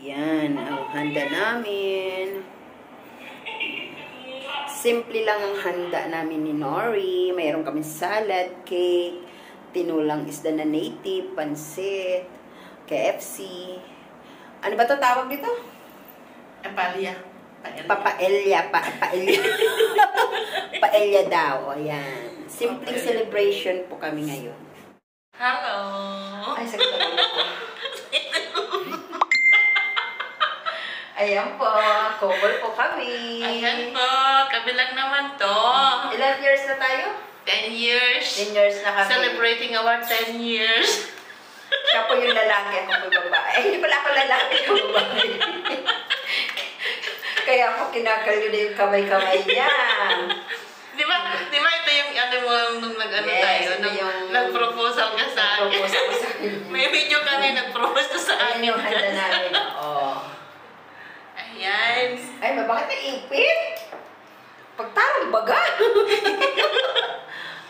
Yan, ang handa namin. Simple lang ang handa namin ni Nori. Mayroon kami salad, cake, tinulang isda na native, pansit, KFC. Ano ba to tawag dito? Paella. Paella. Paella daw. Ayan. Simpleng celebration po kami ngayon. Hello! Ay, sakit ang ulo ko. Ayan po, couple po kami. Ayan po, kami lang naman to. Ilan years na tayo? 10 years. 10 years na kami. Celebrating our 10 years. Siya po yung lalaki, ako po yung babae. Hindi pala ako lalaki, yung babae. Kaya ako kinakalyo na yung kamay-kamay niya. Di ba ito yung ano mo nung nag-ano Yes, tayo? ito Nung yung nag-proposal ka sa akin. nag-propose ako sa akin. May video kami nag-propose ka sa Ayan akin. yung handa namin. Oh. Ayan. Ay, bakit naipit? Pagtarong baga.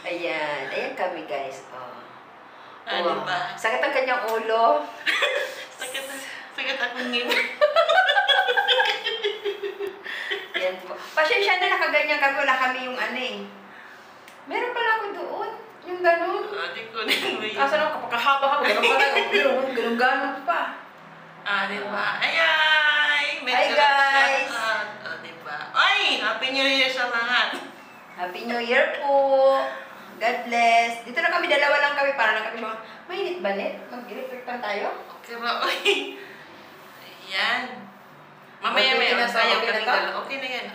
Ayan. Ayan kami, guys. Oh. Ano ba? Sakit ang kanyang ulo. Sakit akong ngipin. Yan po. Pasensya na nakaganyan kami. Wala kami yung ano eh. Meron pala ako doon. Yung gano'n. Di ko din mo yun. Kaso naman kapag kahaba-haba. Gano'n pala. Gano'n pa. Di ba? Ay, Hi, guys! Di ba? Ay, Happy New Year sa lahat. Happy New Year po. God bless. Dito na kami. Dalawa lang kami. Para lang kami mga mainit ba, Net? Mag-electric tayo? Okay ba? Ayan. Mamaya Okay may na to, sayaw okay na kami to? dalawa. Okay na yan.